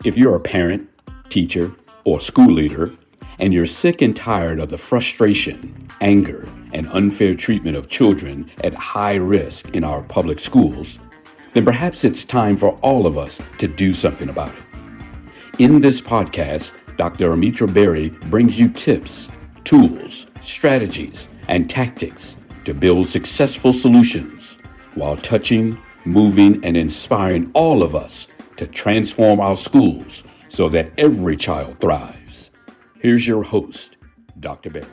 If you're a parent, teacher, or school leader, and you're sick and tired of the frustration, anger, and unfair treatment of children at high risk in our public schools, then perhaps it's time for all of us to do something about it. In this podcast, Dr. Amitra Berry brings you tips, tools, strategies, and tactics to build successful solutions while touching, moving, and inspiring all of us to transform our schools so that every child thrives. Here's your host, Dr. Berry.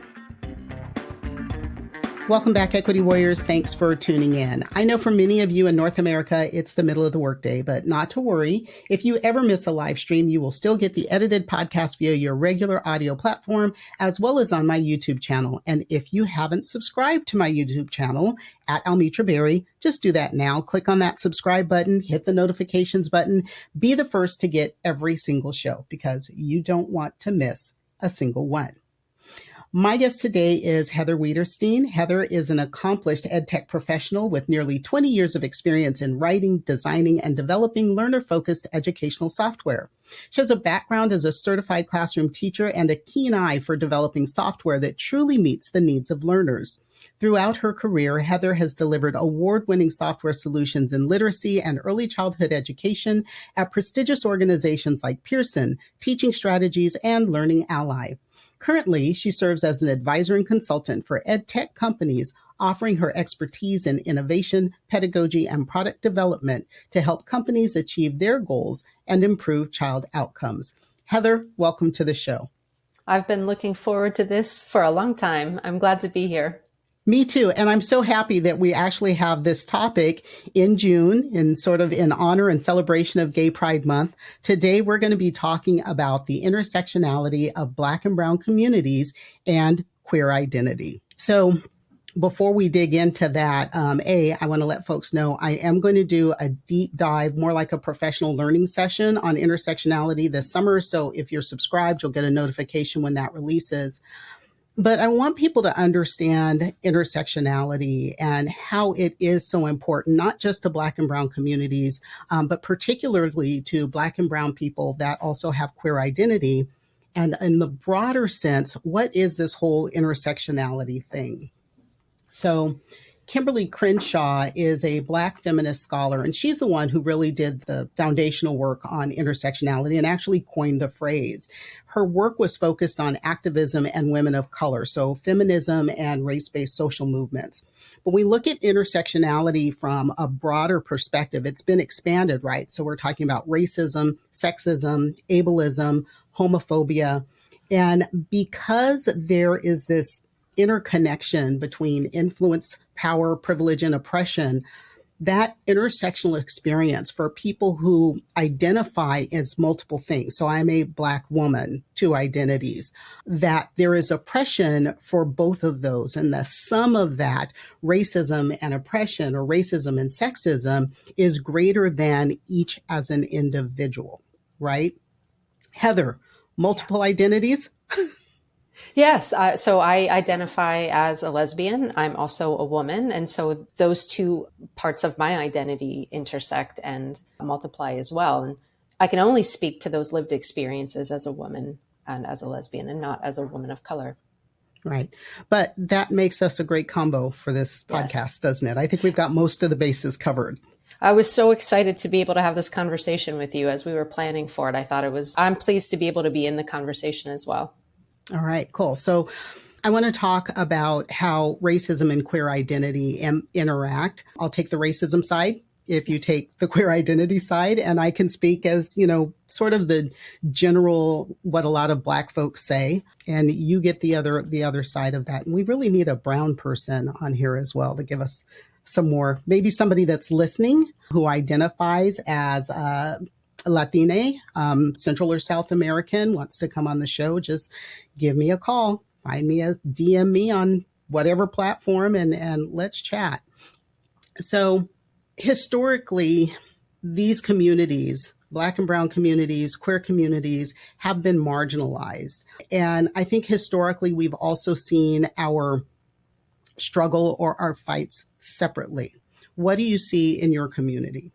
Welcome back, Equity Warriors. Thanks for tuning in. I know for many of you in North America, it's the middle of the workday, but not to worry. If you ever miss a live stream, you will still get the edited podcast via your regular audio platform, as well as on my YouTube channel. And if you haven't subscribed to my YouTube channel at Almitra Berry, just do that now. Click on that subscribe button, hit the notifications button, be the first to get every single show because you don't want to miss a single one. My guest today is Heather Wiederstein. Heather is an accomplished EdTech professional with nearly 20 years of experience in writing, designing, and developing learner-focused educational software. She has a background as a certified classroom teacher and a keen eye for developing software that truly meets the needs of learners. Throughout her career, Heather has delivered award-winning software solutions in literacy and early childhood education at prestigious organizations like Pearson, Teaching Strategies, and Learning Ally. Currently, she serves as an advisor and consultant for EdTech companies, offering her expertise in innovation, pedagogy, and product development to help companies achieve their goals and improve child outcomes. Heather, welcome to the show. I've been looking forward to this for a long time. I'm glad to be here. Me too. And I'm so happy that we actually have this topic in June in sort of in honor and celebration of Gay Pride Month. Today, we're going to be talking about the intersectionality of Black and Brown communities and queer identity. So before we dig into that, I want to let folks know I am going to do a deep dive, more like a professional learning session on intersectionality this summer. So if you're subscribed, you'll get a notification when that releases. But I want people to understand intersectionality and how it is so important, not just to Black and Brown communities, but particularly to Black and Brown people that also have queer identity. And in the broader sense, what is this whole intersectionality thing? So Kimberly Crenshaw is a Black feminist scholar, and she's the one who really did the foundational work on intersectionality and actually coined the phrase. Her work was focused on activism and women of color, so feminism and race-based social movements. When we look at intersectionality from a broader perspective, it's been expanded, right? So we're talking about racism, sexism, ableism, homophobia. And because there is this interconnection between influence, power, privilege, and oppression, that intersectional experience for people who identify as multiple things. So I'm a Black woman, two identities, that there is oppression for both of those. And the sum of that, racism and oppression, or racism and sexism, is greater than each as an individual, right? Heather, multiple identities? Yes. So I identify as a lesbian. I'm also a woman. And so those two parts of my identity intersect and multiply as well. And I can only speak to those lived experiences as a woman and as a lesbian and not as a woman of color. Right. But that makes us a great combo for this podcast, yes, doesn't it? I think we've got most of the bases covered. I was so excited to be able to have this conversation with you as we were planning for it. I'm pleased to be able to be in the conversation as well. All right, cool. So I want to talk about how racism and queer identity interact. I'll take the racism side if you take the queer identity side, and I can speak as, sort of the general, what a lot of Black folks say, and you get the other side of that. And we really need a brown person on here as well to give us some more, maybe somebody that's listening who identifies as Latina, Central or South American, wants to come on the show, just give me a call, find me, DM me on whatever platform, and let's chat. So historically, these communities, Black and Brown communities, queer communities, have been marginalized. And I think historically, we've also seen our struggle or our fights separately. What do you see in your community?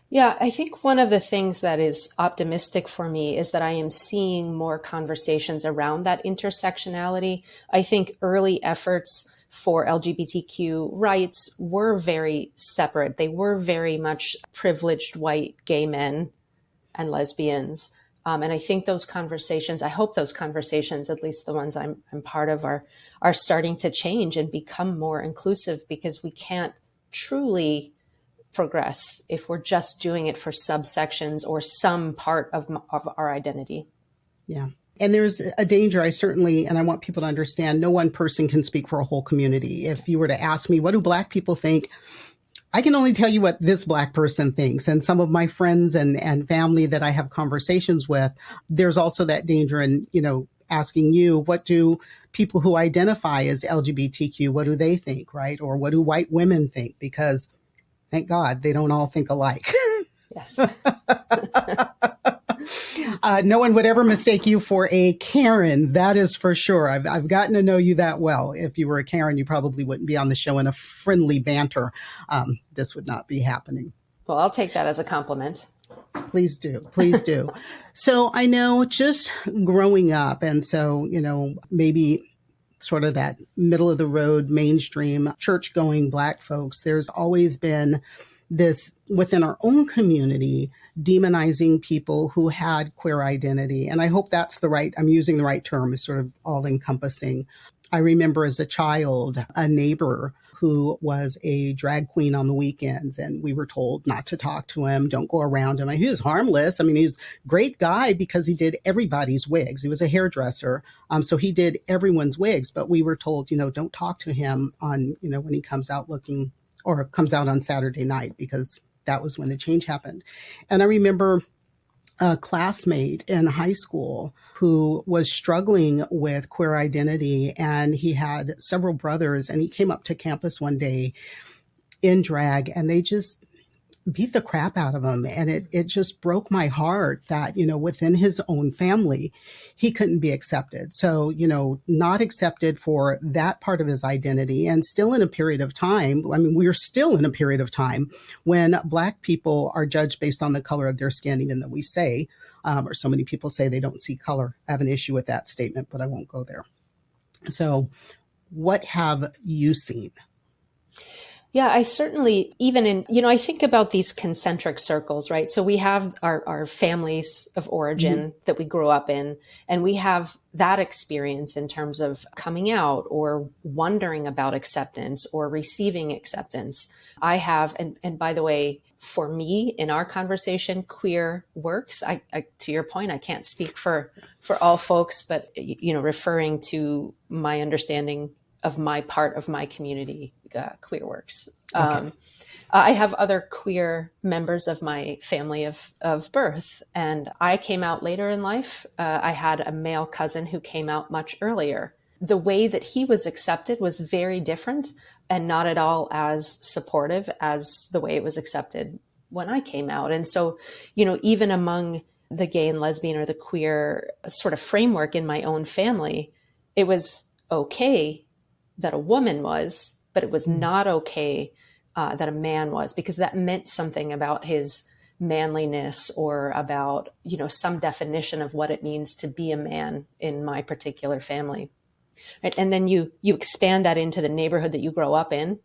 Yeah, I think one of the things that is optimistic for me is that I am seeing more conversations around that intersectionality. I think early efforts for LGBTQ rights were very separate. They were very much privileged white gay men and lesbians. And I think those conversations, I hope those conversations, at least the ones I'm part of, are starting to change and become more inclusive, because we can't truly progress if we're just doing it for subsections or some part of our identity. Yeah. And there's a danger, and I want people to understand, no one person can speak for a whole community. If you were to ask me, what do Black people think? I can only tell you what this Black person thinks. And some of my friends and family that I have conversations with, there's also that danger in, asking you, what do people who identify as LGBTQ, what do they think, right? Or what do white women think? Because thank God they don't all think alike. Yes. No one would ever mistake you for a Karen. That is for sure. I've gotten to know you that well. If you were a Karen, you probably wouldn't be on the show in a friendly banter. This would not be happening. Well, I'll take that as a compliment. Please do. Please do. So I know just growing up, and so, maybe sort of that middle of the road, mainstream, church going Black folks, there's always been this within our own community, demonizing people who had queer identity. And I hope that's I'm using the right term, is sort of all encompassing. I remember as a child, a neighbor who was a drag queen on the weekends, and we were told not to talk to him, don't go around him. He was harmless. He was a great guy because he did everybody's wigs. He was a hairdresser. So he did everyone's wigs, but we were told, don't talk to him on, when he comes out looking, or comes out on Saturday night, because that was when the change happened. And I remember a classmate in high school who was struggling with queer identity, and he had several brothers, and he came up to campus one day in drag, and they just beat the crap out of him. And it just broke my heart that, within his own family, he couldn't be accepted. So, not accepted for that part of his identity, and still in a period of time. We're still in a period of time when Black people are judged based on the color of their skin, even though we say, or so many people say, they don't see color. I have an issue with that statement, but I won't go there. So what have you seen? Yeah, I certainly, even in, I think about these concentric circles, right? So we have our families of origin that we grew up in, and we have that experience in terms of coming out or wondering about acceptance or receiving acceptance. I have, and by the way, for me in our conversation, queer works. I to your point, I can't speak for all folks, but, referring to my understanding of my part of my community, queer works. Okay. I have other queer members of my family of birth, and I came out later in life. I had a male cousin who came out much earlier. The way that he was accepted was very different and not at all as supportive as the way it was accepted when I came out. And so, even among the gay and lesbian or the queer sort of framework in my own family, it was okay that a woman was, but it was not okay that a man was, because that meant something about his manliness or about, some definition of what it means to be a man in my particular family. Right? And then you expand that into the neighborhood that you grow up in.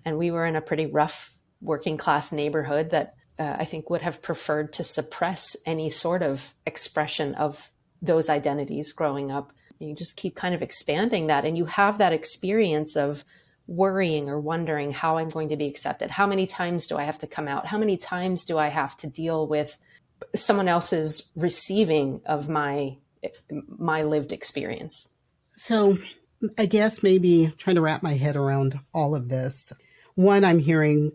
And we were in a pretty rough working class neighborhood that I think would have preferred to suppress any sort of expression of those identities growing up. You just keep kind of expanding that, and you have that experience of worrying or wondering how I'm going to be accepted. How many times do I have to come out? How many times do I have to deal with someone else's receiving of my lived experience? So I guess maybe trying to wrap my head around all of this. One, I'm hearing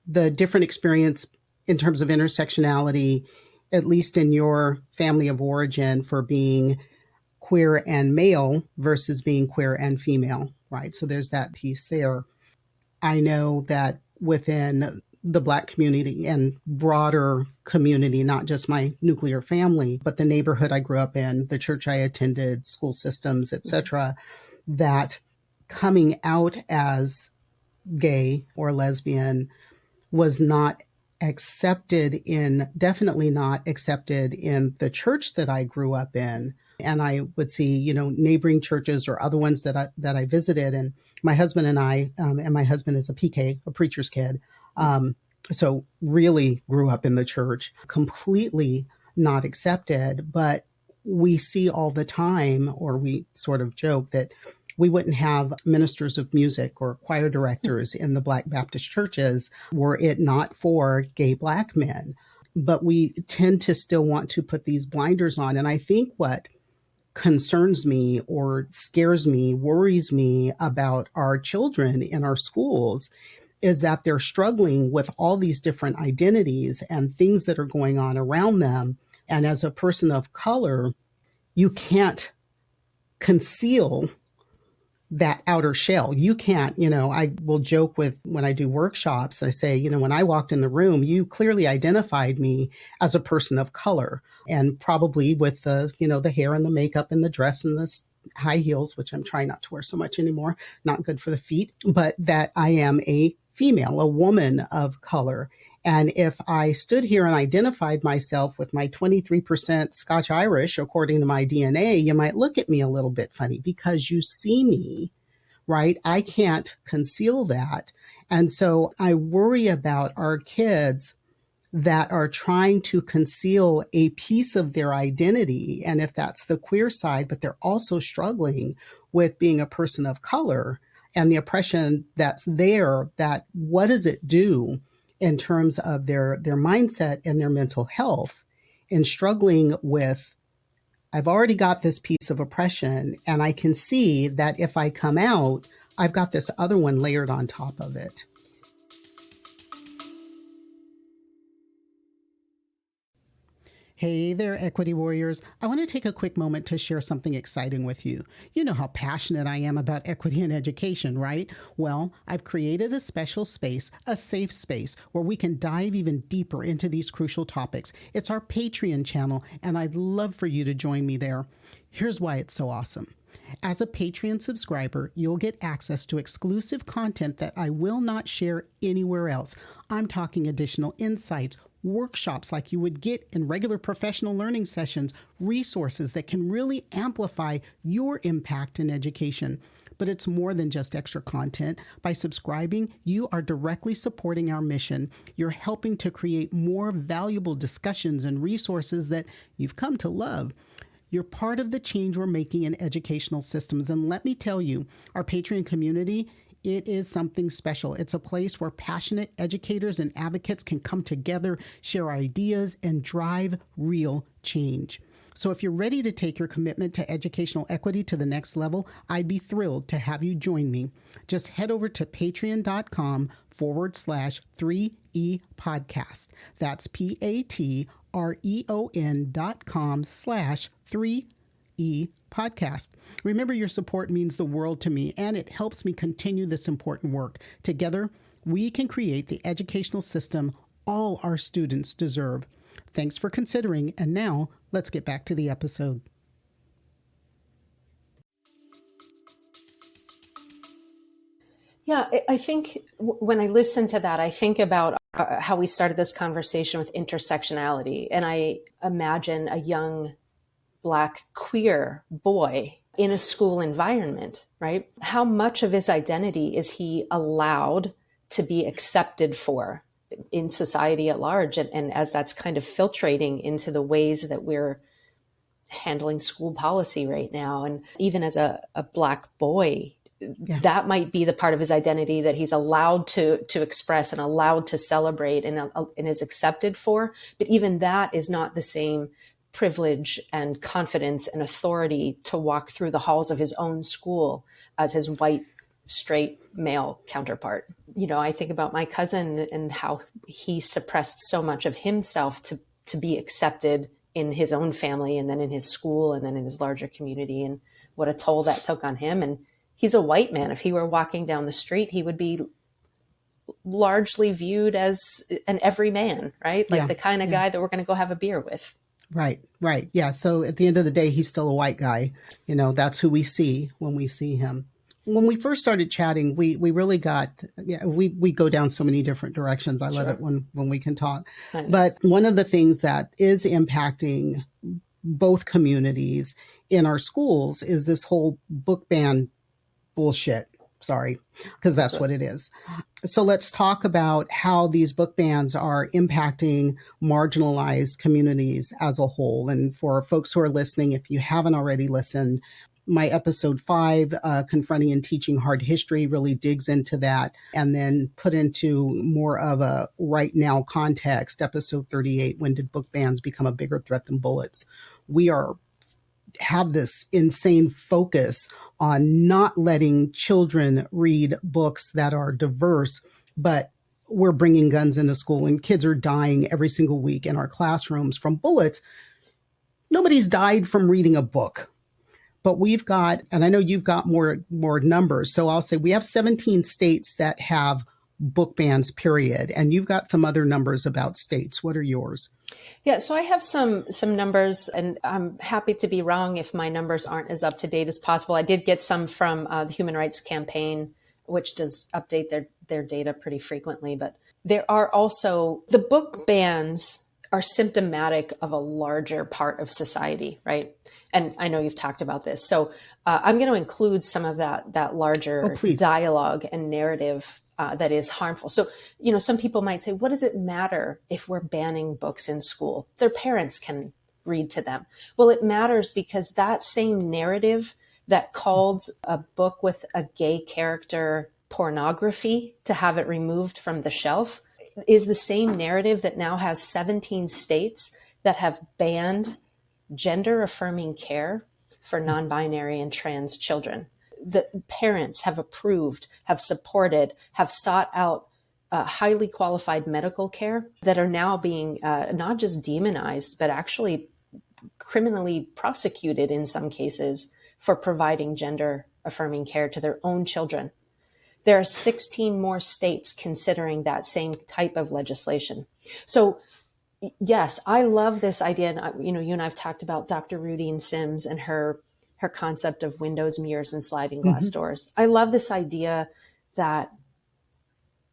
the different experience in terms of intersectionality, at least in your family of origin, for being queer and male versus being queer and female, right? So there's that piece there. I know that within the Black community and broader community, not just my nuclear family, but the neighborhood I grew up in, the church I attended, school systems, etc., that coming out as gay or lesbian was not definitely not accepted in the church that I grew up in. And I would see, neighboring churches or other ones that I visited. And my husband and I, and my husband is a PK, a preacher's kid. So really grew up in the church, completely not accepted. But we see all the time, or we sort of joke that we wouldn't have ministers of music or choir directors in the Black Baptist churches were it not for gay Black men. But we tend to still want to put these blinders on. And I think what concerns me or scares me, worries me about our children in our schools is that they're struggling with all these different identities and things that are going on around them. And as a person of color, you can't conceal that outer shell. You can't, I will joke with when I do workshops, I say, when I walked in the room, you clearly identified me as a person of color, and probably with the hair and the makeup and the dress and the high heels, which I'm trying not to wear so much anymore, not good for the feet, but that I am a female, a woman of color. And if I stood here and identified myself with my 23% Scotch Irish, according to my DNA, you might look at me a little bit funny because you see me, right? I can't conceal that. And so I worry about our kids that are trying to conceal a piece of their identity. And if that's the queer side, but they're also struggling with being a person of color and the oppression that's there, that what does it do in terms of their mindset and their mental health, and struggling with, I've already got this piece of oppression, and I can see that if I come out, I've got this other one layered on top of it. Hey there, Equity Warriors. I want to take a quick moment to share something exciting with you. You know how passionate I am about equity in education, right? Well, I've created a special space, a safe space, where we can dive even deeper into these crucial topics. It's our Patreon channel, and I'd love for you to join me there. Here's why it's so awesome. As a Patreon subscriber, you'll get access to exclusive content that I will not share anywhere else. I'm talking additional insights, workshops like you would get in regular professional learning sessions, resources that can really amplify your impact in education. But it's more than just extra content. By subscribing, you are directly supporting our mission. You're helping to create more valuable discussions and resources that you've come to love. You're part of the change we're making in educational systems. And let me tell you, our Patreon community, it is something special. It's a place where passionate educators and advocates can come together, share ideas, and drive real change. So if you're ready to take your commitment to educational equity to the next level, I'd be thrilled to have you join me. Just head over to patreon.com/3E podcast. That's patreon.com/3E podcast. Remember, your support means the world to me, and it helps me continue this important work. Together, we can create the educational system all our students deserve. Thanks for considering, and now let's get back to the episode. Yeah, I think when I listen to that, I think about how we started this conversation with intersectionality, and I imagine a young Black queer boy in a school environment, right? How much of his identity is he allowed to be accepted for in society at large? And as that's kind of filtrating into the ways that we're handling school policy right now. And even as a Black boy, that might be the part of his identity that he's allowed to express and allowed to celebrate and is accepted for. But even that is not the same privilege and confidence and authority to walk through the halls of his own school as his white, straight male counterpart. I think about my cousin and how he suppressed so much of himself to be accepted in his own family, and then in his school, and then in his larger community, and what a toll that took on him. And he's a white man. If he were walking down the street, he would be largely viewed as an everyman, right? Like the kind of guy that we're going to go have a beer with. Right. Yeah. So at the end of the day, he's still a white guy. That's who we see when we see him. when we first started chatting, we really got, we go down so many different directions. I love it when we can talk. But one of the things that is impacting both communities in our schools is this whole book ban bullshit. Sorry, because that's what it is. So let's talk about how these book bans are impacting marginalized communities as a whole. And for folks who are listening, if you haven't already listened, my episode 5, Confronting and Teaching Hard History, really digs into that, and then put into more of a right now context, episode 38, When Did Book Bans Become a Bigger Threat Than Bullets? We have this insane focus on not letting children read books that are diverse, but we're bringing guns into school and kids are dying every single week in our classrooms from bullets. Nobody's died from reading a book. But we've got, and I know you've got more numbers, so I'll say we have 17 states that have book bans, period. And you've got some other numbers about states. What are yours? Yeah, so I have some numbers, and I'm happy to be wrong if my numbers aren't as up to date as possible. I did get some from the Human Rights Campaign, which does update their data pretty frequently. But there are also, the book bans are symptomatic of a larger part of society, right? And I know you've talked about this. So I'm going to include some of that larger dialogue and narrative that is harmful. So, some people might say, what does it matter if we're banning books in school? Their parents can read to them. Well, it matters because that same narrative that called a book with a gay character pornography to have it removed from the shelf is the same narrative that now has 17 states that have banned gender affirming care for non-binary and trans children. The parents have approved, have supported, have sought out highly qualified medical care that are now being not just demonized, but actually criminally prosecuted in some cases for providing gender affirming care to their own children. There are 16 more states considering that same type of legislation. So yes, I love this idea. And, you and I've talked about Dr. Rudine Sims and her concept of windows, mirrors, and sliding glass doors. I love this idea that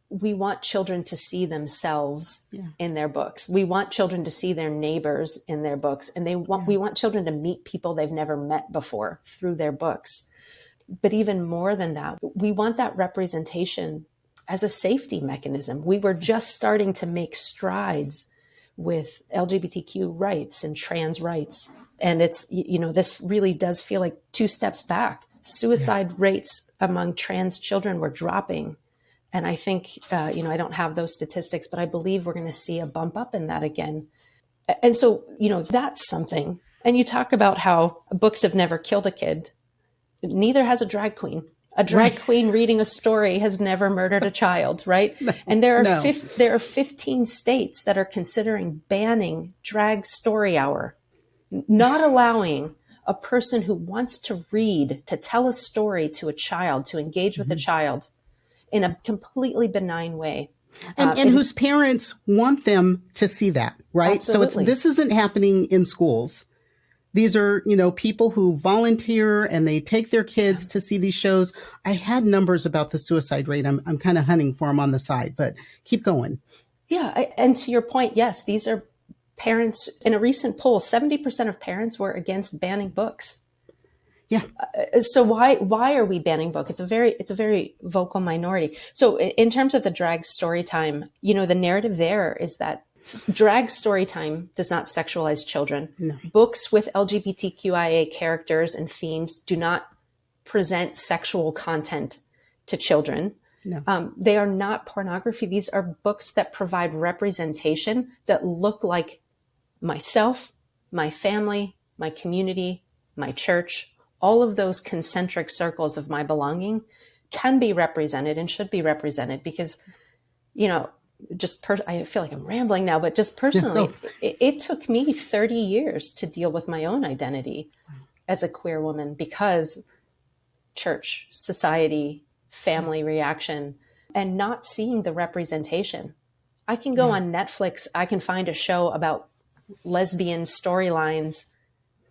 we want children to see themselves in their books. We want children to see their neighbors in their books. And we want children to meet people they've never met before through their books. But even more than that, we want that representation as a safety mechanism. We were just starting to make strides with LGBTQ rights and trans rights. And it's, this really does feel like 2 steps back. Suicide rates among trans children were dropping. And I think, I don't have those statistics, but I believe we're going to see a bump up in that again. And so, that's something. And you talk about how books have never killed a kid. Neither has a drag queen. A drag queen reading a story has never murdered a child, right? And there are 15 states that are considering banning drag story hour, not allowing a person who wants to read, to tell a story to a child, to engage with a child in a completely benign way. And whose parents want them to see that, right? Absolutely. So this isn't happening in schools. These are, people who volunteer and they take their kids to see these shows. I had numbers about the suicide rate. I'm kind of hunting for them on the side, but keep going. Yeah. And to your point, yes, these are parents. In a recent poll, 70% of parents were against banning books. Yeah. So why are we banning book? It's a very vocal minority. So in terms of the drag story time, the narrative there is that drag story time does not sexualize children. No. Books with LGBTQIA characters and themes do not present sexual content to children. No. They are not pornography. These are books that provide representation that look like myself, my family, my community, my church. All of those concentric circles of my belonging can be represented and should be represented because, I feel like I'm rambling now, but just personally, it took me 30 years to deal with my own identity as a queer woman because church, society, family reaction, and not seeing the representation. I can go on Netflix. I can find a show about lesbian storylines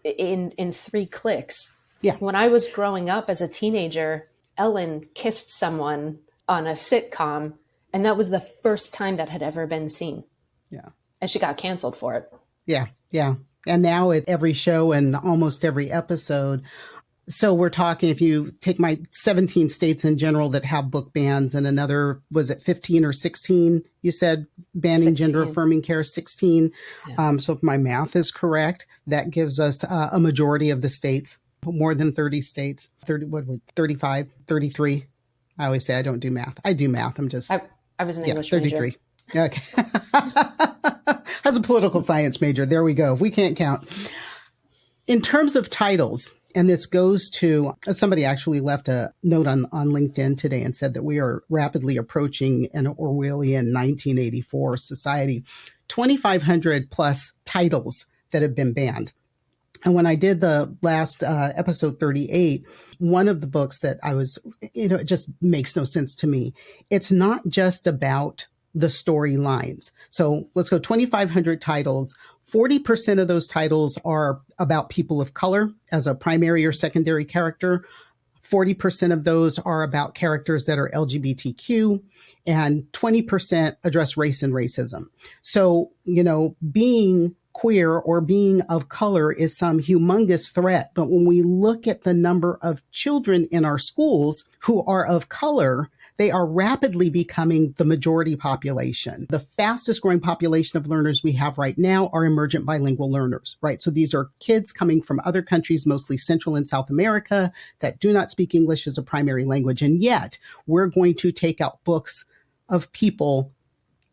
in 3 clicks. Yeah. When I was growing up as a teenager, Ellen kissed someone on a sitcom, and that was the first time that had ever been seen. Yeah. And she got canceled for it. Yeah. Yeah. And now at every show and almost every episode. So we're talking, if you take my 17 states in general that have book bans and another, was it 15 or 16? You said banning 16. gender affirming care, 16. Yeah. So if my math is correct, that gives us a majority of the states, more than 30 states, 35, 33. I always say I don't do math. I do math. I'm just. I was an English 33. major. Okay. As a political science major, there we go. We can't count. In terms of titles, and this goes to, somebody actually left a note on LinkedIn today and said that we are rapidly approaching an Orwellian 1984 society, 2,500 plus titles that have been banned. And when I did the last episode 38, one of the books that I was, it just makes no sense to me. It's not just about the storylines. So let's go 2,500 titles. 40% of those titles are about people of color as a primary or secondary character. 40% of those are about characters that are LGBTQ, and 20% address race and racism. So, being queer or being of color is some humongous threat. But when we look at the number of children in our schools who are of color, they are rapidly becoming the majority population. The fastest growing population of learners we have right now are emergent bilingual learners, right? So these are kids coming from other countries, mostly Central and South America, that do not speak English as a primary language. And yet we're going to take out books of people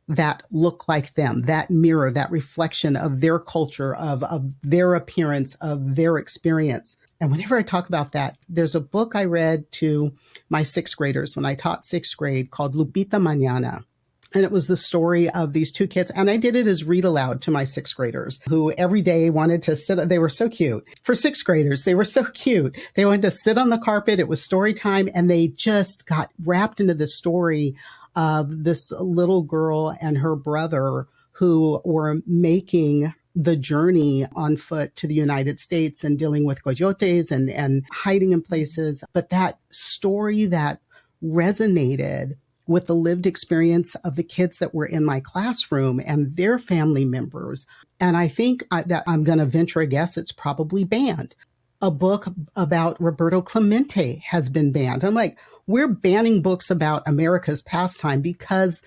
that look like them, that mirror, that reflection of their culture, of their appearance, of their experience. And whenever I talk about that, there's a book I read to my sixth graders when I taught sixth grade called Lupita Mañana. And it was the story of these two kids. And I did it as read aloud to my sixth graders who every day wanted to sit. They were so cute. For sixth graders, they were so cute. They wanted to sit on the carpet. It was story time. And they just got wrapped into the story of this little girl and her brother who were making the journey on foot to the United States and dealing with coyotes and hiding in places. But that story that resonated with the lived experience of the kids that were in my classroom and their family members. And I think that I'm going to venture a guess it's probably banned. A book about Roberto Clemente has been banned. I'm like, we're banning books about America's pastime because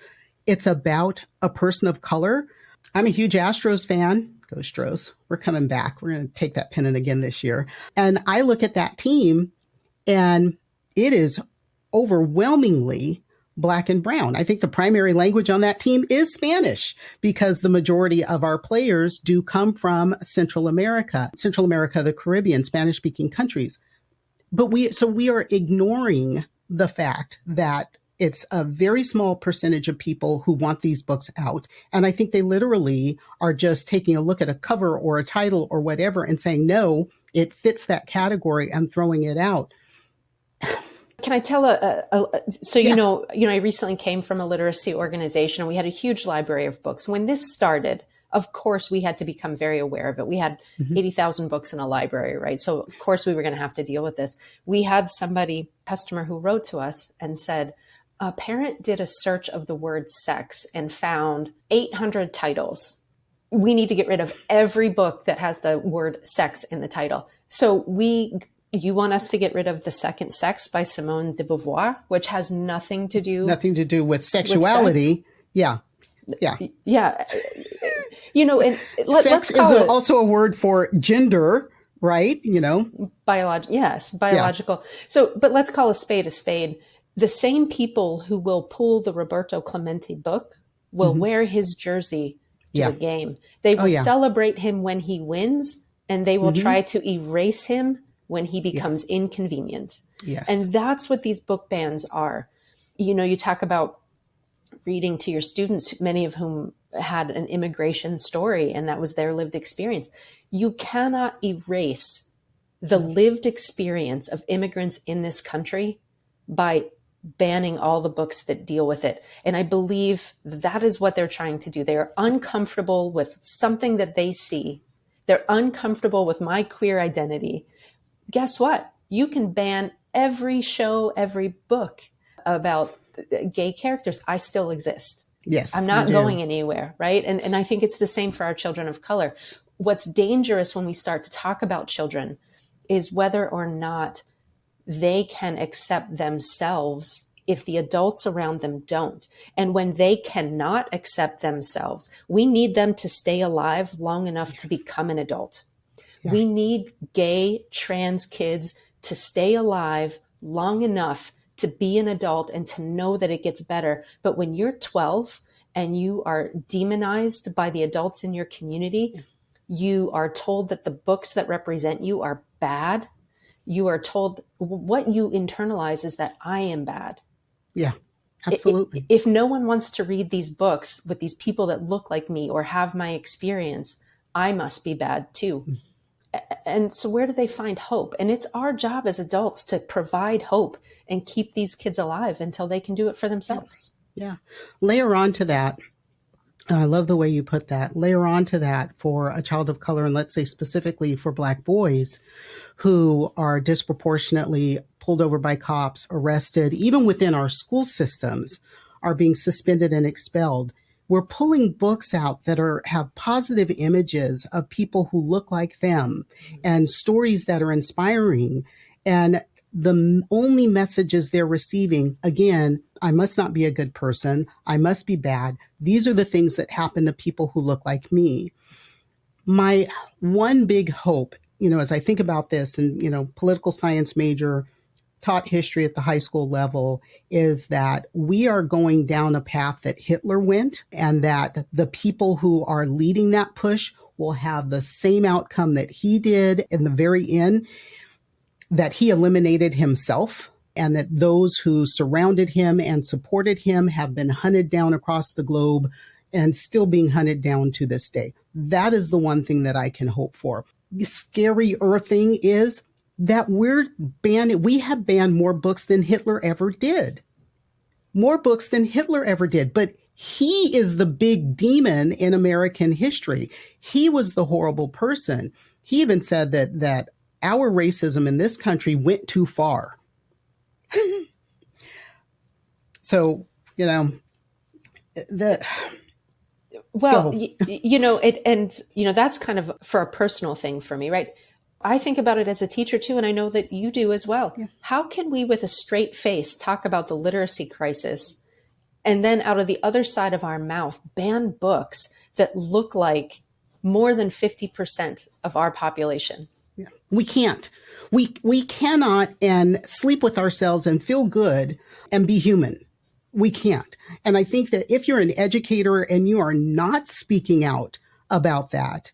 it's about a person of color. I'm a huge Astros fan. Go Stros. We're coming back. We're going to take that pennant again this year. And I look at that team and it is overwhelmingly Black and brown. I think the primary language on that team is Spanish because the majority of our players do come from Central America, the Caribbean, Spanish speaking countries. But we are ignoring the fact that it's a very small percentage of people who want these books out. And I think they literally are just taking a look at a cover or a title or whatever and saying, no, it fits that category and throwing it out. Can I tell I recently came from a literacy organization and we had a huge library of books. When this started, of course, we had to become very aware of it. We had 80,000 books in a library, right? So of course we were going to have to deal with this. We had customer who wrote to us and said, a parent did a search of the word sex and found 800 titles. We need to get rid of every book that has the word sex in the title. So you want us to get rid of The Second Sex by Simone de Beauvoir, which has nothing to do with sexuality. Yeah. And sex is also a word for gender, right? Biological. Yeah. So, but let's call a spade a spade. The same people who will pull the Roberto Clemente book will wear his jersey to the game. They will celebrate him when he wins, and they will try to erase him when he becomes inconvenient. Yes. And that's what these book bans are. You talk about reading to your students, many of whom had an immigration story, and that was their lived experience. You cannot erase the lived experience of immigrants in this country by banning all the books that deal with it. And I believe that is what they're trying to do. They are uncomfortable with something that they see. They're uncomfortable with my queer identity. Guess what? You can ban every show, every book about gay characters, I still exist. Yes, I'm not going anywhere, right? And I think it's the same for our children of color. What's dangerous when we start to talk about children is whether or not they can accept themselves if the adults around them don't. And when they cannot accept themselves, we need them to stay alive long enough to become an adult. Yeah. We need gay, trans kids to stay alive long enough to be an adult and to know that it gets better. But when you're 12 and you are demonized by the adults in your community, you are told that the books that represent you are bad. You are told what you internalize is that I am bad. Yeah, absolutely. If no one wants to read these books with these people that look like me or have my experience, I must be bad too. And so where do they find hope? And it's our job as adults to provide hope and keep these kids alive until they can do it for themselves. Yeah. Layer on to that. I love the way you put that. Layer on to that for a child of color, and let's say specifically for Black boys who are disproportionately pulled over by cops, arrested, even within our school systems, are being suspended and expelled. We're pulling books out that have positive images of people who look like them and stories that are inspiring. And the only messages they're receiving, again, I must not be a good person. I must be bad. These are the things that happen to people who look like me. My one big hope, as I think about this and, political science major, taught history at the high school level, is that we are going down a path that Hitler went, and that the people who are leading that push will have the same outcome that he did in the very end, that he eliminated himself, and that those who surrounded him and supported him have been hunted down across the globe and still being hunted down to this day. That is the one thing that I can hope for. The scarier thing is that we have banned more books than Hitler ever did. More books than Hitler ever did. But he is the big demon in American history. He was the horrible person. He even said that our racism in this country went too far. So, that's kind of for a personal thing for me, right? I think about it as a teacher too, and I know that you do as well. Yeah. How can we, with a straight face, talk about the literacy crisis and then out of the other side of our mouth, ban books that look like more than 50% of our population? Yeah. We can't. We cannot and sleep with ourselves and feel good and be human. We can't. And I think that if you're an educator and you are not speaking out about that,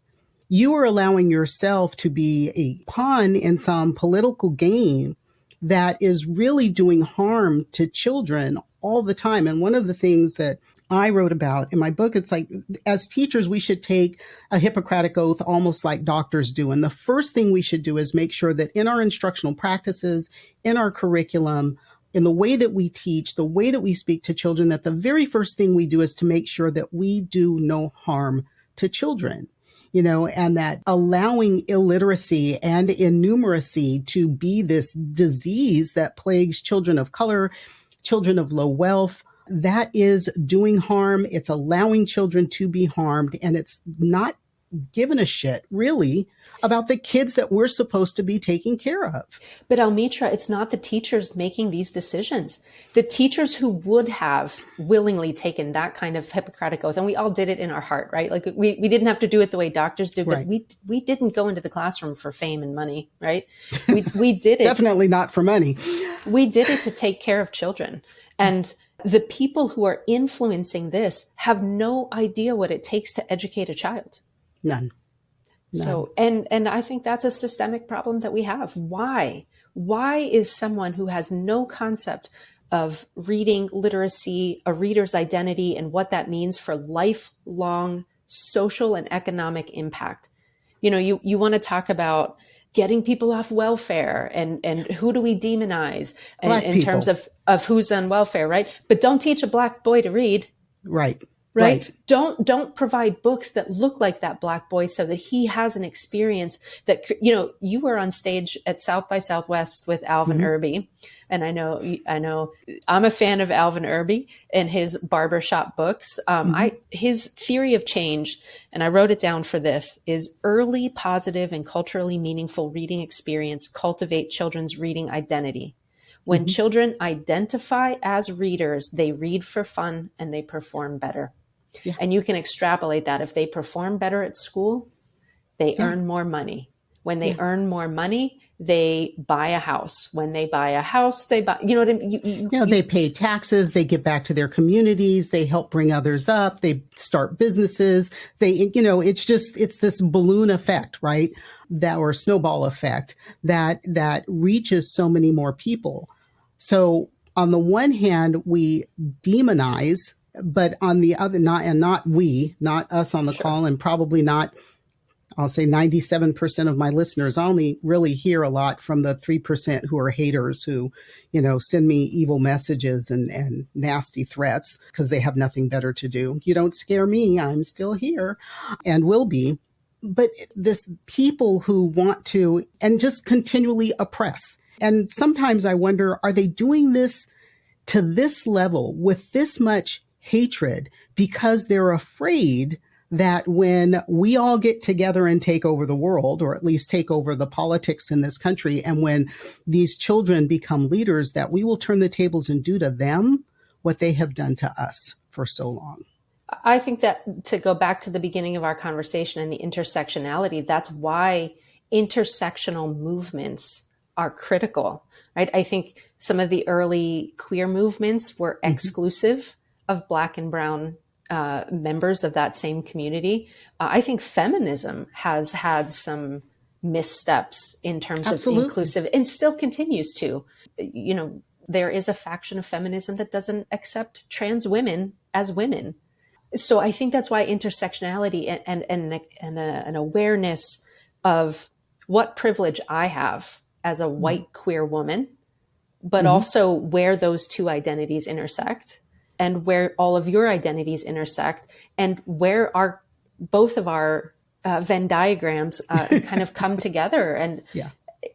you are allowing yourself to be a pawn in some political game that is really doing harm to children all the time. And one of the things that I wrote about in my book, it's like, as teachers, we should take a Hippocratic oath almost like doctors do. And the first thing we should do is make sure that in our instructional practices, in our curriculum, in the way that we teach, the way that we speak to children, that the very first thing we do is to make sure that we do no harm to children. And that allowing illiteracy and innumeracy to be this disease that plagues children of color, children of low wealth, that is doing harm. It's allowing children to be harmed, and it's not giving a shit, really, about the kids that we're supposed to be taking care of. But Almitra, it's not the teachers making these decisions. The teachers who would have willingly taken that kind of Hippocratic oath, and we all did it in our heart, right? Like we didn't have to do it the way doctors do, but right. we didn't go into the classroom for fame and money, right? We did it. Definitely not for money. We did it to take care of children. And the people who are influencing this have no idea what it takes to educate a child. None. So, and I think that's a systemic problem that we have. Why is someone who has no concept of reading literacy, a reader's identity, and what that means for lifelong social and economic impact? You want to talk about getting people off welfare and who do we demonize in terms of who's on welfare, right? But don't teach a Black boy to read. Right. right? Don't provide books that look like that Black boy so that he has an experience that, you were on stage at South by Southwest with Alvin Irby. And I know I'm a fan of Alvin Irby and his barbershop books. His theory of change, and I wrote it down for this, is early, positive, and culturally meaningful reading experience cultivate children's reading identity. When children identify as readers, they read for fun and they perform better. Yeah. And you can extrapolate that. If they perform better at school, they earn more money. When they earn more money, they buy a house. When they buy a house, they buy, you know what I mean? They pay taxes, they give back to their communities, they help bring others up, they start businesses. It's this balloon effect, right? Or snowball effect that reaches so many more people. So on the one hand, we demonize, but on the other, not us on the call, and probably not, I'll say 97% of my listeners. I only really hear a lot from the 3% who are haters who, send me evil messages and nasty threats because they have nothing better to do. You don't scare me. I'm still here and will be. But this people who want to and just continually oppress. And sometimes I wonder, are they doing this to this level with this much hatred because they're afraid that when we all get together and take over the world, or at least take over the politics in this country, and when these children become leaders, that we will turn the tables and do to them what they have done to us for so long? I think that, to go back to the beginning of our conversation and the intersectionality, that's why intersectional movements are critical, right? I think some of the early queer movements were exclusive of Black and brown members of that same community. I think feminism has had some missteps in terms of inclusive, and still continues to. There is a faction of feminism that doesn't accept trans women as women. So I think that's why intersectionality and an awareness of what privilege I have as a white queer woman, but also where those two identities intersect, and where all of your identities intersect, and where both of our Venn diagrams kind of come together. And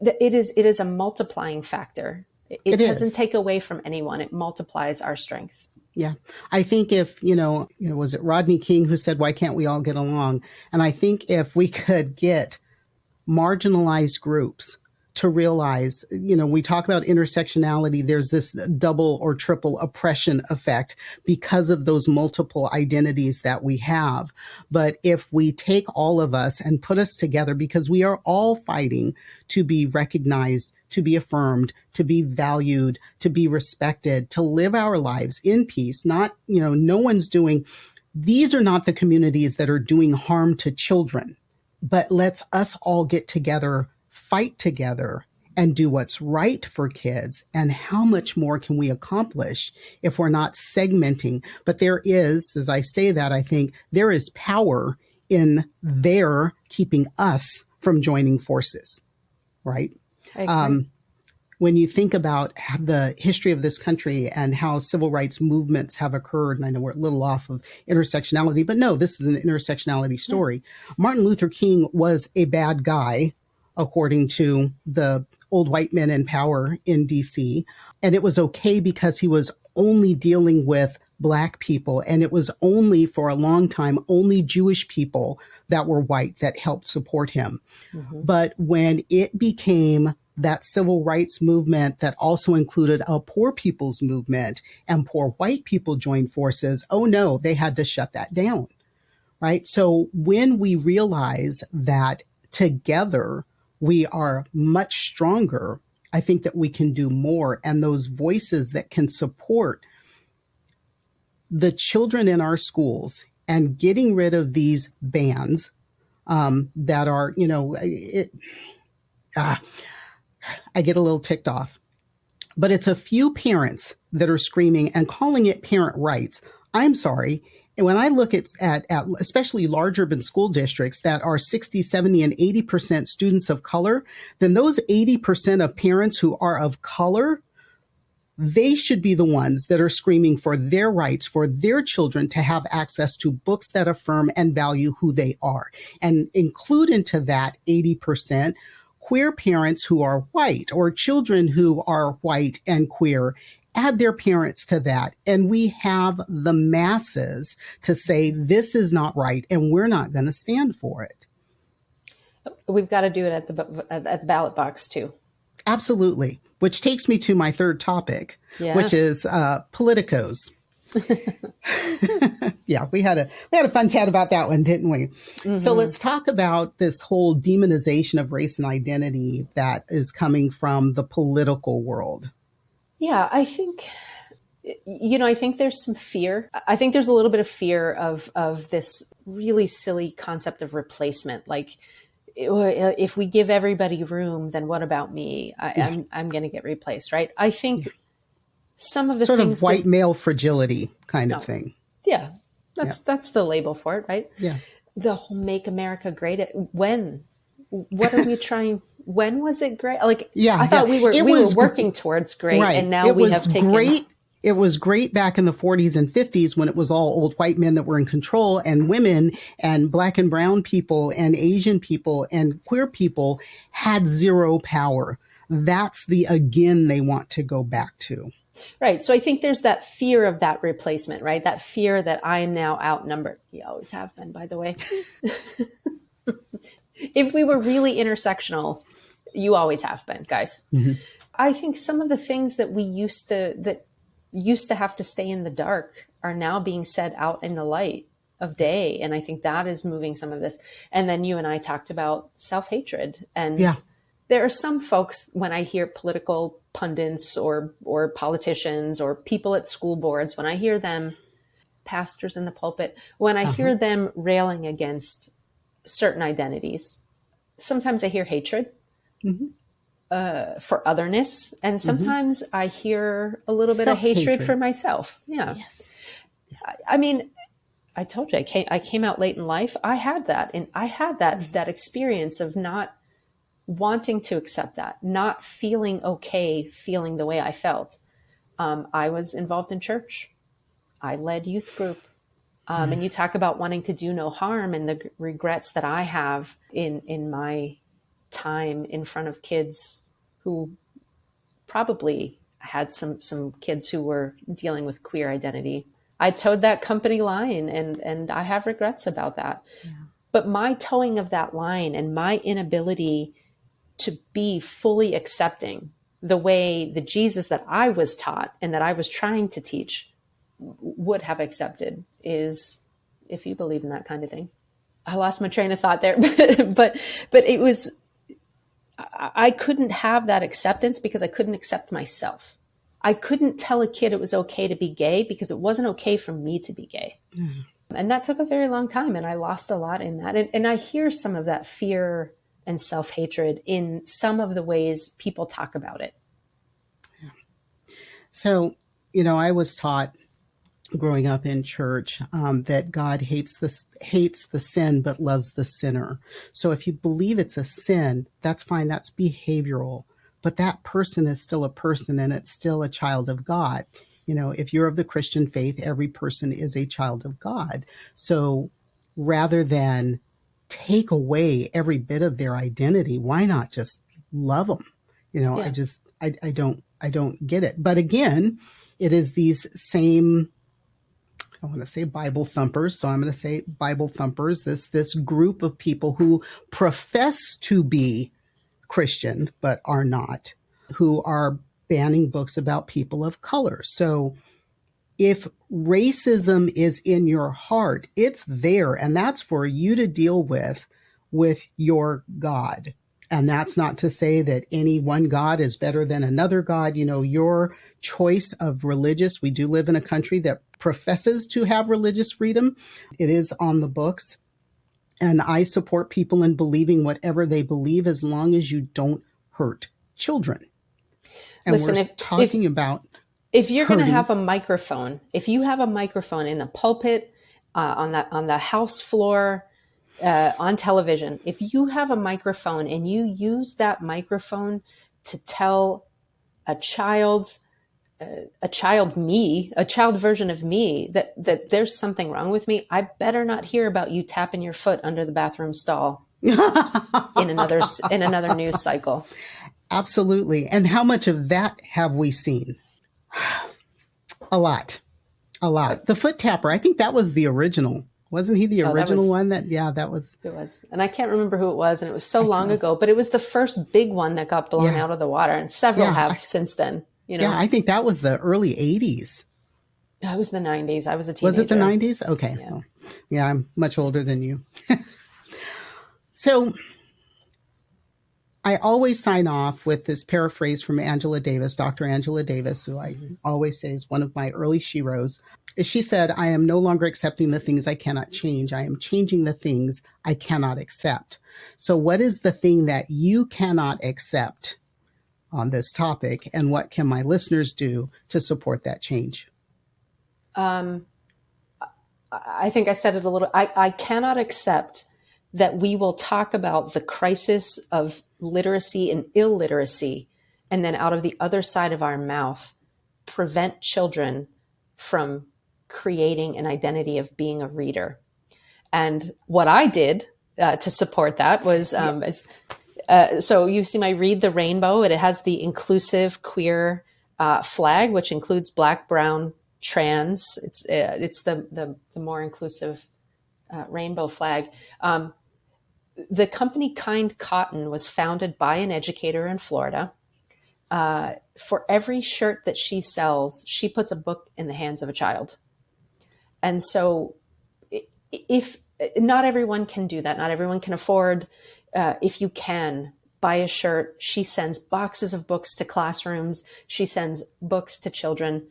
it is a multiplying factor. It doesn't take away from anyone. It multiplies our strength. Yeah. I think if, was it Rodney King who said, why can't we all get along? And I think if we could get marginalized groups to realize, we talk about intersectionality, there's this double or triple oppression effect because of those multiple identities that we have. But if we take all of us and put us together, because we are all fighting to be recognized, to be affirmed, to be valued, to be respected, to live our lives in peace, not, these are not the communities that are doing harm to children, but let's us all get together, fight together, and do what's right for kids. And how much more can we accomplish if we're not segmenting? But there is, as I say that, I think there is power in their keeping us from joining forces, right? When you think about the history of this country and how civil rights movements have occurred, and I know we're a little off of intersectionality, but no, this is an intersectionality story. Martin Luther King was a bad guy, according to the old white men in power in DC. And it was okay because he was only dealing with Black people. And it was only, for a long time, only Jewish people that were white that helped support him. But when it became that civil rights movement that also included a poor people's movement and poor white people joined forces, oh no, they had to shut that down, right? So when we realize that together we are much stronger, I think that we can do more. And those voices that can support the children in our schools and getting rid of these bans that are, I get a little ticked off, but it's a few parents that are screaming and calling it parent rights. I'm sorry. And when I look at especially large urban school districts that are 60, 70, and 80% students of color, then those 80% of parents who are of color, they should be the ones that are screaming for their rights, for their children to have access to books that affirm and value who they are, and include into that 80% queer parents who are white, or children who are white and queer. Add their parents to that, and we have the masses to say this is not right, and we're not going to stand for it. We've got to do it at the ballot box too. Absolutely. Which takes me to my third topic, Yes. which is Politicos. Yeah, we had a fun chat about that one, didn't we? Mm-hmm. So let's talk about this whole demonization of race and identity that is coming from the political world. Yeah, I think there's some fear. I think there's a little bit of fear of this really silly concept of replacement. Like, if we give everybody room, then what about me? I'm going to get replaced, right? I think some of the sort things of white male fragility kind of thing. Yeah, that's the label for it, right? Yeah. The whole "Make America Great." When? What are we trying? When was it great? Like, I thought we were working towards great, right. And now we have taken. Great. It was great back in the 40s and 50s when it was all old white men that were in control, and women and black and brown people and Asian people and queer people had zero power. That's the again they want to go back to. Right. So I think there's that fear of that replacement, right? That fear that I am now outnumbered. You always have been, by the way. If we were really intersectional, you always have been, guys. Mm-hmm. I think some of the things that we used to have to stay in the dark are now being said out in the light of day. And I think that is moving some of this. And then you and I talked about self-hatred. And there are some folks, when I hear political pundits or politicians or people at school boards, when I hear them, pastors in the pulpit, when I hear them railing against certain identities, sometimes I hear hatred. Mm-hmm. For otherness. And sometimes I hear a little bit of hatred for myself. Yeah. Yes. I mean, I told you, I came out late in life. I had that. And I had that experience of not wanting to accept that, not feeling okay, feeling the way I felt. I was involved in church. I led youth group. And you talk about wanting to do no harm and the regrets that I have in my time in front of kids who probably had some kids who were dealing with queer identity. I towed that company line and I have regrets about that. Yeah. But my towing of that line and my inability to be fully accepting the way the Jesus that I was taught and that I was trying to teach would have accepted is, if you believe in that kind of thing. I lost my train of thought there, but it was, I couldn't have that acceptance because I couldn't accept myself. I couldn't tell a kid it was okay to be gay because it wasn't okay for me to be gay. Mm. And that took a very long time. And I lost a lot in that. And I hear some of that fear and self-hatred in some of the ways people talk about it. Yeah. So, I was taught growing up in church that God hates the sin but loves the sinner. So if you believe it's a sin, that's fine. That's behavioral. But that person is still a person and it's still a child of God. If you're of the Christian faith, every person is a child of God. So rather than take away every bit of their identity, why not just love them? Yeah. I don't get it. But again, it is these same, I want to say Bible thumpers, so I'm going to say Bible thumpers, this group of people who profess to be Christian but are not, who are banning books about people of color. So if racism is in your heart, it's there, and that's for you to deal with your God. And that's not to say that any one God is better than another God. Your choice of religious, we do live in a country that professes to have religious freedom. It is on the books. And I support people in believing whatever they believe as long as you don't hurt children. And listen, if you're going to have a microphone, if you have a microphone in the pulpit, on the house floor, on television, if you have a microphone and you use that microphone to tell a child a child version of me, that there's something wrong with me, I better not hear about you tapping your foot under the bathroom stall in another news cycle. Absolutely. And how much of that have we seen? A lot. The foot tapper, I think that was the original. Wasn't he the original one? That was. It was. And I can't remember who it was, and it was so long ago, but it was the first big one that got blown out of the water, and several have since then. Yeah, I think that was the early 80s. That was the 90s. I was a teenager. Was it the 90s? Okay. Yeah, well, I'm much older than you. So I always sign off with this paraphrase from Angela Davis, Dr. Angela Davis, who I always say is one of my early sheroes. She said, I am no longer accepting the things I cannot change. I am changing the things I cannot accept. So what is the thing that you cannot accept on this topic? And what can my listeners do to support that change? I think I said it a little. I cannot accept that we will talk about the crisis of literacy and illiteracy, and then out of the other side of our mouth, prevent children from creating an identity of being a reader. And what I did to support that was, so you see my Read the Rainbow, and it has the inclusive queer flag, which includes Black, brown, trans. It's the more inclusive rainbow flag. The company Kind Cotton was founded by an educator in Florida. For every shirt that she sells, she puts a book in the hands of a child. And so if not everyone can do that, not everyone can afford, if you can buy a shirt, she sends boxes of books to classrooms. She sends books to children.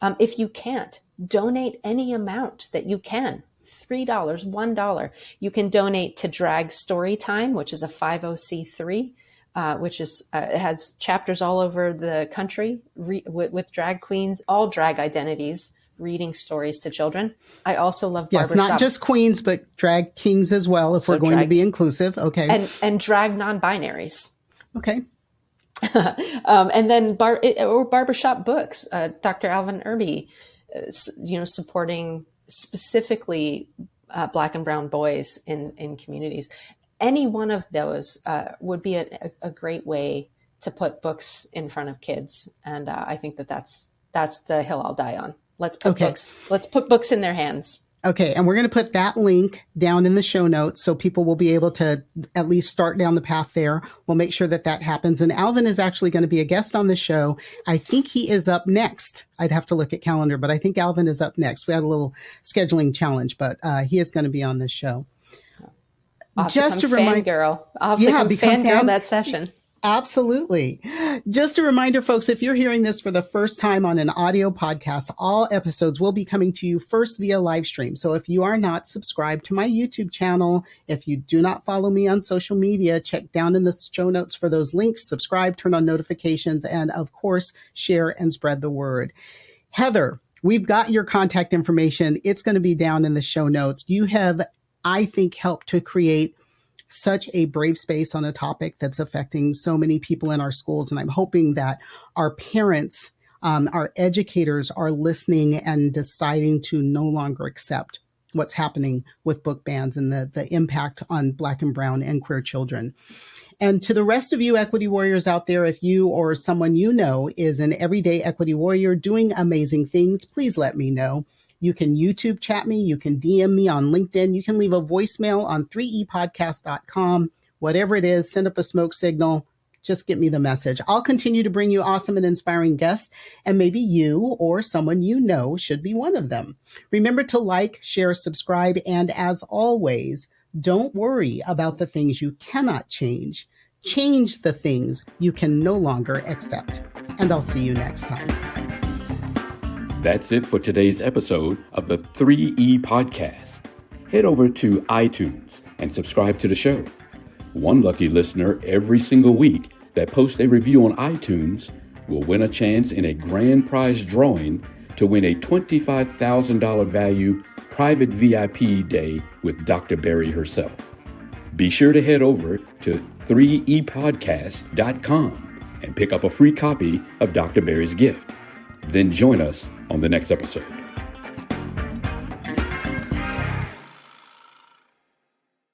If you can't, donate any amount that you can. $3, $1. You can donate to Drag Storytime, which is a 50c3, which is has chapters all over the country with drag queens, all drag identities, reading stories to children. I also love barbershop. Yes, not just queens, but drag kings as well, if we're going to be inclusive. Okay. And drag non-binaries. Okay. And then barbershop books. Dr. Alvin Irby, supporting specifically Black and brown boys in communities. Any one of those would be a great way to put books in front of kids. And I think that's the hill I'll die on. Let's put books in their hands. Okay. And we're going to put that link down in the show notes so people will be able to at least start down the path there. We'll make sure that happens. And Alvin is actually going to be a guest on the show. I think he is up next. I'd have to look at calendar, but I think Alvin is up next. We had a little scheduling challenge, but he is going to be on the show. Just to remind fangirl. I'll have to become fangirl that session. Absolutely. Just a reminder, folks, if you're hearing this for the first time on an audio podcast, all episodes will be coming to you first via live stream. So if you are not subscribed to my YouTube channel, if you do not follow me on social media, check down in the show notes for those links, subscribe, turn on notifications, and of course, share and spread the word. Heather, we've got your contact information. It's going to be down in the show notes. You have, I think, helped to create such a brave space on a topic that's affecting so many people in our schools. And I'm hoping that our parents, our educators are listening and deciding to no longer accept what's happening with book bans and the impact on Black and brown and queer children. And to the rest of you equity warriors out there, if you or someone you know is an everyday equity warrior doing amazing things, please let me know. You can YouTube chat me. You can DM me on LinkedIn. You can leave a voicemail on 3epodcast.com. Whatever it is, send up a smoke signal. Just get me the message. I'll continue to bring you awesome and inspiring guests, and maybe you or someone you know should be one of them. Remember to like, share, subscribe, and as always, don't worry about the things you cannot change. Change the things you can no longer accept. And I'll see you next time. That's it for today's episode of the 3E Podcast. Head over to iTunes and subscribe to the show. One lucky listener every single week that posts a review on iTunes will win a chance in a grand prize drawing to win a $25,000 value private VIP day with Dr. Berry herself. Be sure to head over to 3epodcast.com and pick up a free copy of Dr. Berry's gift. Then join us on the next episode.